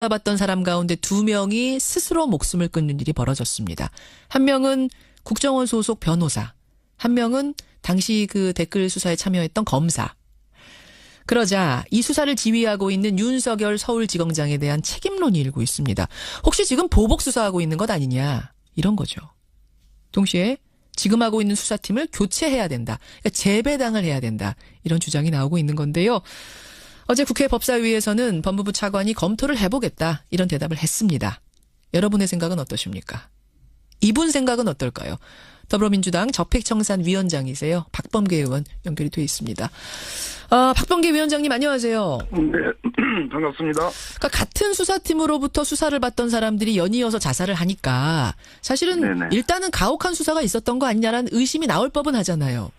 받던 사람 가운데 2명이 스스로 목숨을 끊는 일이 벌어졌습니다. 한 명은 국정원 소속 변호사, 한 명은 당시 그 댓글 수사에 참여했던 검사. 그러자 이 수사를 지휘하고 있는 윤석열 서울지검장에 대한 책임론이 일고 있습니다. 혹시 지금 보복 수사하고 있는 것 아니냐, 이런 거죠. 동시에 지금 하고 있는 수사팀을 교체해야 된다, 그러니까 재배당을 해야 된다, 이런 주장이 나오고 있는 건데요. 어제 국회 법사위에서는 법무부 차관이 검토를 해보겠다, 이런 대답을 했습니다. 여러분의 생각은 어떠십니까? 이분 생각은 어떨까요? 더불어민주당 적폐청산위원장이세요. 박범계 의원 연결이 돼 있습니다. 박범계 위원장님 안녕하세요. 네, 반갑습니다. 그러니까 같은 수사팀으로부터 수사를 받던 사람들이 연이어서 자살을 하니까 사실은 네네. 일단은 가혹한 수사가 있었던 거 아니냐라는 의심이 나올 법은 하잖아요.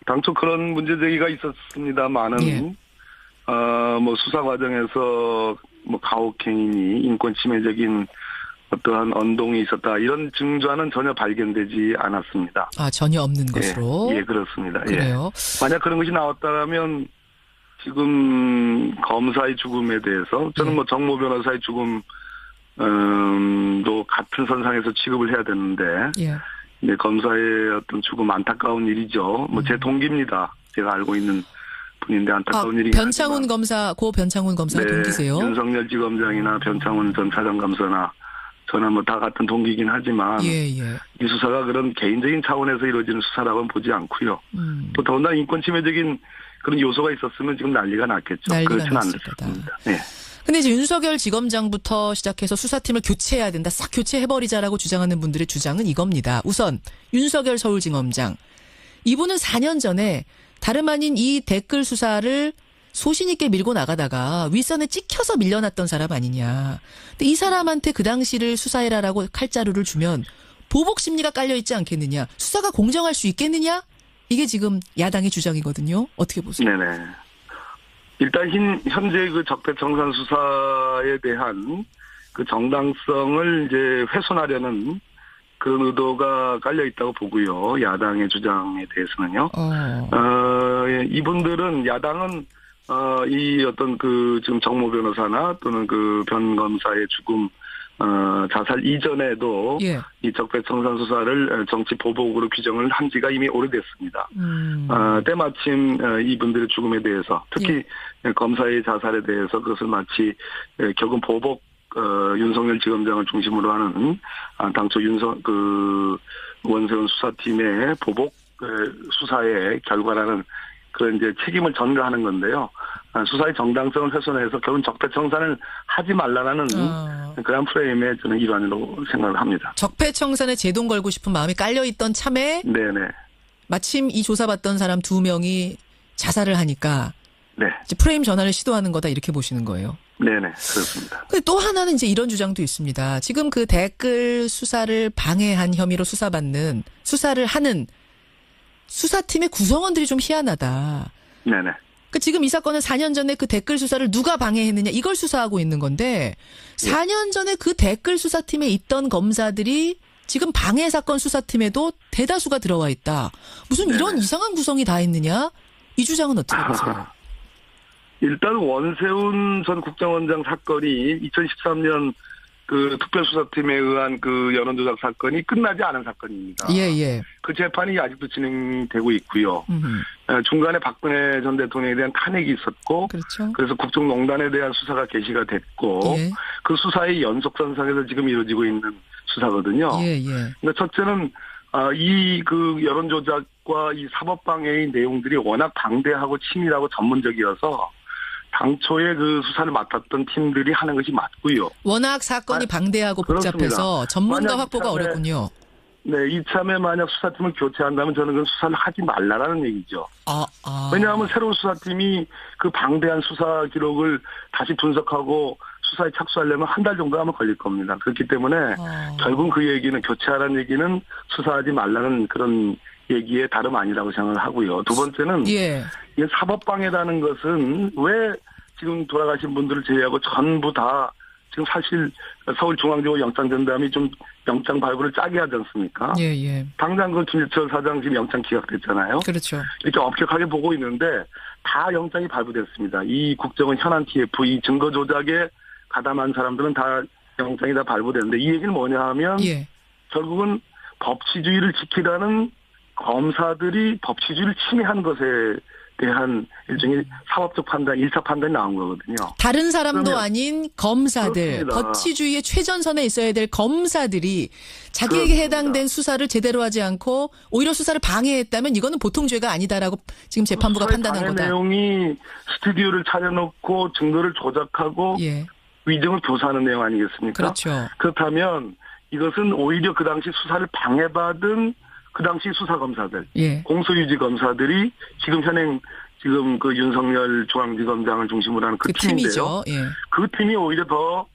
당초 그런 문제 제기가 있었습니다만은, 예. 뭐 수사 과정에서 뭐 가혹행위니 인권 침해적인 어떠한 언동이 있었다, 이런 증거는 전혀 발견되지 않았습니다. 전혀 없는 것으로. 예, 그렇습니다. 그래요. 예. 만약 그런 것이 나왔다면 지금 검사의 죽음에 대해서 저는 뭐 정모 변호사의 죽음 도 같은 선상에서 취급을 해야 되는데, 예. 네, 검사의 어떤 죽음 안타까운 일이죠. 뭐 제 동기입니다. 제가 알고 있는 분인데 안타까운 일이긴 변창훈 하지만. 검사, 고 변창훈 검사 네, 동기세요? 윤석열 지검장이나 변창훈 전 차장검사나 저는 뭐 다 같은 동기이긴 하지만, 예. 이 수사가 그런 개인적인 차원에서 이루어지는 수사라고는 보지 않고요. 또 더군다나 인권 침해적인 그런 요소가 있었으면 지금 난리가 났겠죠. 난리가 그렇지는 났을 않습니다. 네. 근데 이제 윤석열 지검장부터 시작해서 수사팀을 교체해야 된다, 싹 교체해버리자라고 주장하는 분들의 주장은 이겁니다. 우선 윤석열 서울지검장, 이분은 4년 전에 다름 아닌 이 댓글 수사를 소신 있게 밀고 나가다가 윗선에 찍혀서 밀려났던 사람 아니냐. 근데 이 사람한테 그 당시를 수사해라라고 칼자루를 주면 보복 심리가 깔려 있지 않겠느냐, 수사가 공정할 수 있겠느냐, 이게 지금 야당의 주장이거든요. 어떻게 보세요? 네네. 일단 현재 그 적폐청산 수사에 대한 그 정당성을 이제 훼손하려는 그런 의도가 깔려 있다고 보고요. 야당의 주장에 대해서는요. 이분들은, 야당은 이 어떤 그 지금 정모 변호사나 또는 그 변 검사의 죽음, 자살 이전에도 예. 이 적폐청산 수사를 정치 보복으로 규정을 한 지가 이미 오래됐습니다. 때마침 이분들의 죽음에 대해서, 특히 검사의 자살에 대해서 그것을 마치 결국 보복, 윤석열 지검장을 중심으로 하는 당초 원세훈 수사팀의 보복 수사의 결과라는 그런 이제 책임을 전가하는 건데요. 수사의 정당성을 훼손해서 결국 적폐청산을 하지 말라라는 그런 프레임의 저는 일환으로 생각을 합니다. 적폐청산에 제동 걸고 싶은 마음이 깔려있던 참에 네네. 마침 이 조사받던 사람 2명이 자살을 하니까 네. 이제 프레임 전환을 시도하는 거다, 이렇게 보시는 거예요. 네네, 그렇습니다. 근데 또 하나는 이제 이런 주장도 있습니다. 지금 그 댓글 수사를 방해한 혐의로 수사를 하는 수사팀의 구성원들이 좀 희한하다. 네네. 그 지금 이 사건은 4년 전에 그 댓글 수사를 누가 방해했느냐, 이걸 수사하고 있는 건데, 4년 전에 그 댓글 수사팀에 있던 검사들이 지금 방해 사건 수사팀에도 대다수가 들어와 있다. 무슨 이런 이상한 구성이 다 있느냐? 이 주장은 어떻게 보세요? 일단 원세훈 전 국정원장 사건이 2013년 그 특별수사팀에 의한 그 여론조작 사건이 끝나지 않은 사건입니다. 예. 그 재판이 아직도 진행되고 있고요. 중간에 박근혜 전 대통령에 대한 탄핵이 있었고, 그렇죠. 그래서 국정농단에 대한 수사가 개시가 됐고, 예. 그 수사의 연속선상에서 지금 이루어지고 있는 수사거든요. 예. 그러니까 첫째는 이 그 여론조작과 이 사법방해의 내용들이 워낙 방대하고 치밀하고 전문적이어서 당초에 그 수사를 맡았던 팀들이 하는 것이 맞고요. 워낙 사건이 방대하고 복잡해서 그렇습니다. 전문가 확보가 어렵군요. 네, 이참에 만약 수사팀을 교체한다면 저는 그 수사를 하지 말라라는 얘기죠. 왜냐하면 새로운 수사팀이 그 방대한 수사 기록을 다시 분석하고 수사에 착수하려면 한 달 정도 하면 걸릴 겁니다. 그렇기 때문에 결국 그 얘기는, 교체하라는 얘기는 수사하지 말라는 그런 얘기에 다름 아니라고 생각을 하고요. 두 번째는 이게 사법방해라는 것은 왜 지금 돌아가신 분들을 제외하고 전부 다 지금 사실 서울중앙지법 영장전담이 좀 영장 발부를 짜게 하지 않습니까? 예. 당장 그 김재철 사장 지금 영장 기각됐잖아요. 그렇죠. 이렇게 엄격하게 보고 있는데 다 영장이 발부됐습니다. 이 국정원 현안 TF, 이 증거 조작에 가담한 사람들은 다 영장이 다 발부되는데 이 얘기는 뭐냐 하면 예. 결국은 법치주의를 지키라는 검사들이 법치주의를 침해한 것에 대한 일종의 사법적 판단, 1차 판단이 나온 거거든요. 다른 사람도 아닌 검사들, 그렇습니다. 법치주의의 최전선에 있어야 될 검사들이 자기에게 그렇습니다. 해당된 수사를 제대로 하지 않고 오히려 수사를 방해했다면 이거는 보통 죄가 아니다라고 지금 재판부가 판단한 거다. 내용이 스튜디오를 차려놓고 증거를 조작하고 예. 위증을 교사하는 내용 아니겠습니까? 그렇죠. 그렇다면 이것은 오히려 그 당시 수사를 방해받은 그 당시 수사검사들, 예. 공소유지 검사들이 지금 현행 지금 그 윤석열 중앙지검장을 중심으로 하는 그 팀인데요. 팀이죠. 예. 그 팀이 오히려 더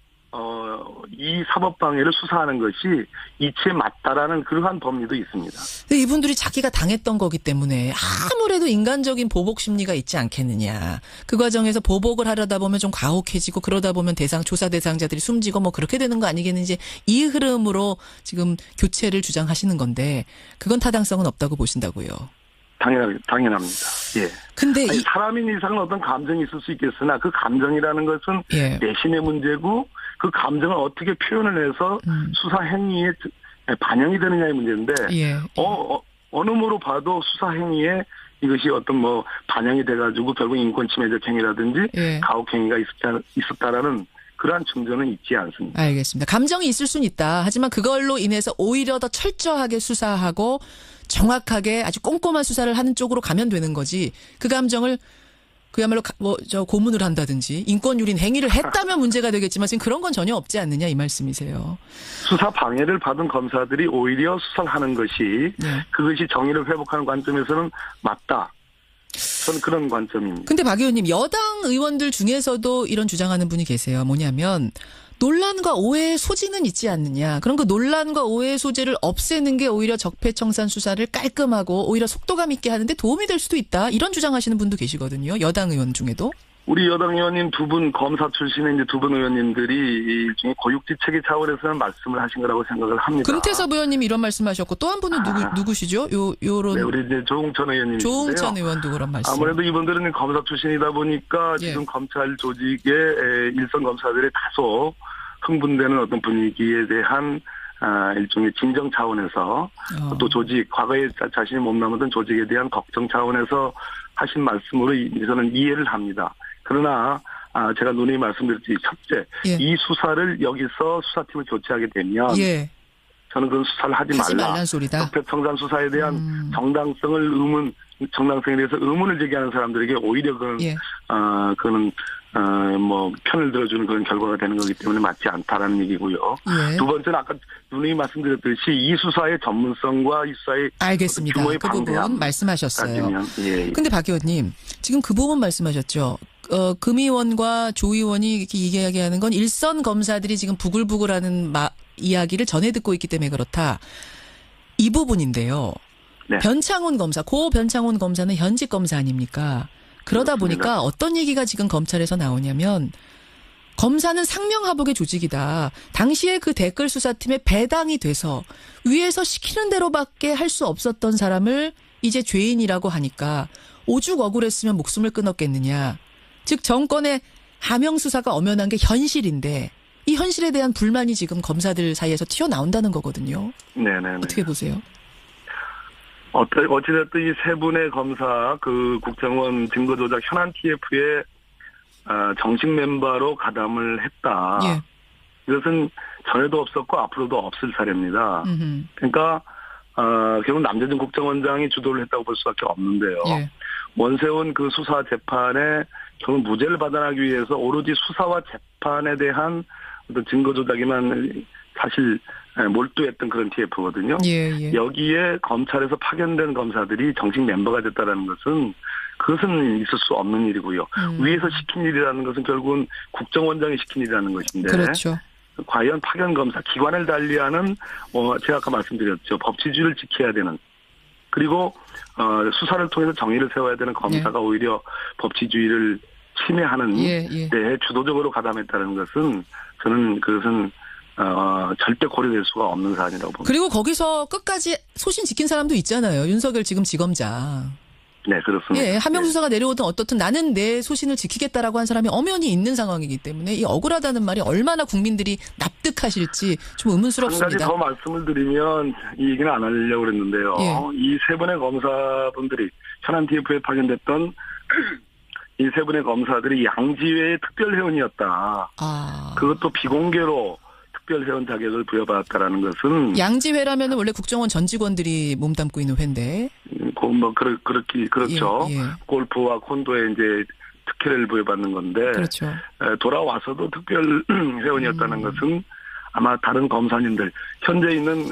이 사법방해를 수사하는 것이 이치에 맞다라는 그러한 법리도 있습니다. 근데 이분들이 자기가 당했던 거기 때문에 아무래도 인간적인 보복 심리가 있지 않겠느냐. 그 과정에서 보복을 하려다 보면 좀 가혹해지고 그러다 보면 조사 대상자들이 숨지고 뭐 그렇게 되는 거 아니겠는지 이 흐름으로 지금 교체를 주장하시는 건데 그건 타당성은 없다고 보신다고요. 당연합니다. 예. 근데 아니, 사람인 이상은 어떤 감정이 있을 수 있겠으나 그 감정이라는 것은 예. 내심의 문제고 그 감정을 어떻게 표현을 해서 수사 행위에 반영이 되느냐의 문제인데 예. 어느으로 봐도 수사 행위에 이것이 어떤 뭐 반영이 돼가지고 결국 인권 침해적 행위라든지 예. 가혹 행위가 있었다라는 그러한 증거는 있지 않습니다. 알겠습니다. 감정이 있을 수는 있다. 하지만 그걸로 인해서 오히려 더 철저하게 수사하고 정확하게 아주 꼼꼼한 수사를 하는 쪽으로 가면 되는 거지. 그 감정을 그야말로 고문을 한다든지 인권유린 행위를 했다면 문제가 되겠지만 지금 그런 건 전혀 없지 않느냐 이 말씀이세요. 수사 방해를 받은 검사들이 오히려 수사를 하는 것이 네. 그것이 정의를 회복하는 관점에서는 맞다. 저는 그런 관점입니다. 근데 박 의원님 여당 의원들 중에서도 이런 주장하는 분이 계세요. 뭐냐면 논란과 오해의 소지는 있지 않느냐. 그럼 그 논란과 오해의 소지를 없애는 게 오히려 적폐청산 수사를 깔끔하고 오히려 속도감 있게 하는데 도움이 될 수도 있다. 이런 주장하시는 분도 계시거든요. 여당 의원 중에도. 우리 여당 의원님 두 분 검사 출신의 이제 두 분 의원님들이 일종의 고육지책의 차원에서는 말씀을 하신 거라고 생각을 합니다. 금태섭 의원님이 이런 말씀하셨고 또 한 분은 누구시죠? 요런 네, 우리 이제 조응천 의원님인데요. 조응천 의원도 그런 말씀. 아무래도 이분들은 검사 출신이다 보니까 예. 지금 검찰 조직의 일선 검사들의 다소 흥분되는 어떤 분위기에 대한 일종의 진정 차원에서 또 조직, 과거에 자신이 몸담았던 조직에 대한 걱정 차원에서 하신 말씀으로 저는 이해를 합니다. 그러나 제가 누누이 말씀드렸듯이 첫째, 예. 이 수사를 여기서 수사팀을 교체하게 되면 예. 저는 그런 수사를 하지 말란 소리다. 적폐청산 수사에 대한 정당성에 대해서 의문을 제기하는 사람들에게 오히려 예. 그거는 뭐 편을 들어주는 그런 결과가 되는 거기 때문에 맞지 않다라는 얘기고요. 예. 두 번째는 아까 누누이 말씀드렸듯이 이 수사의 전문성과 이 수사의 알겠습니다. 규모의 그 부분 방대함 말씀하셨어요. 예. 근데 박 의원님 지금 그 부분 말씀하셨죠. 금 의원과 조 의원이 이렇게 이야기하는 건 일선 검사들이 지금 부글부글하는 이야기를 전해 듣고 있기 때문에 그렇다. 이 부분인데요. 네. 변창훈 검사, 고 변창훈 검사는 현직 검사 아닙니까? 그러다 그렇습니다. 보니까 어떤 얘기가 지금 검찰에서 나오냐면 검사는 상명하복의 조직이다. 당시에 그 댓글 수사팀에 배당이 돼서 위에서 시키는 대로밖에 할 수 없었던 사람을 이제 죄인이라고 하니까 오죽 억울했으면 목숨을 끊었겠느냐. 즉 정권의 하명 수사가 엄연한 게 현실인데 이 현실에 대한 불만이 지금 검사들 사이에서 튀어나온다는 거거든요. 네네. 어떻게 보세요? 어찌됐든 이 세 분의 검사 그 국정원 증거조작 현안 TF에 정식 멤버로 가담을 했다. 예. 이것은 전에도 없었고 앞으로도 없을 사례입니다. 그러니까 결국 남재준 국정원장이 주도를 했다고 볼 수밖에 없는데요. 예. 원세훈 그 수사 재판에 결국 무죄를 받아나기 위해서 오로지 수사와 재판에 대한 어떤 증거 조작에만 사실 몰두했던 그런 TF거든요. 예. 여기에 검찰에서 파견된 검사들이 정식 멤버가 됐다는 것은 그것은 있을 수 없는 일이고요. 위에서 시킨 일이라는 것은 결국은 국정원장이 시킨 일이라는 것인데. 그렇죠. 과연 파견 검사 기관을 달리하는 제가 아까 말씀드렸죠. 법치주의를 지켜야 되는 그리고 수사를 통해서 정의를 세워야 되는 검사가 오히려 법치주의를 침해하는 데 주도적으로 가담했다는 것은 저는 그것은 절대 고려될 수가 없는 사안이라고 봅니다. 그리고 거기서 끝까지 소신 지킨 사람도 있잖아요. 윤석열 지금 지검장. 네, 그렇습니다. 예, 하명 수사가 내려오든 어떻든 나는 내 소신을 지키겠다라고 한 사람이 엄연히 있는 상황이기 때문에 이 억울하다는 말이 얼마나 국민들이 납득하실지 좀 의문스럽습니다. 한 가지 더 말씀을 드리면 이 얘기는 안 하려고 그랬는데요. 예. 이 세 분의 검사분들이 현안 TF에 파견됐던 이 세 분의 검사들이 양지회의 특별회원이었다. 그것도 비공개로 특별회원 자격을 부여받았다라는 것은 양지회라면은 원래 국정원 전 직원들이 몸담고 있는 회인데. 그렇죠. 예, 예. 골프와 콘도에 이제 특혜를 부여받는 건데. 그렇죠. 돌아와서도 특별 회원이었다는 것은 아마 다른 검사님들 현재 있는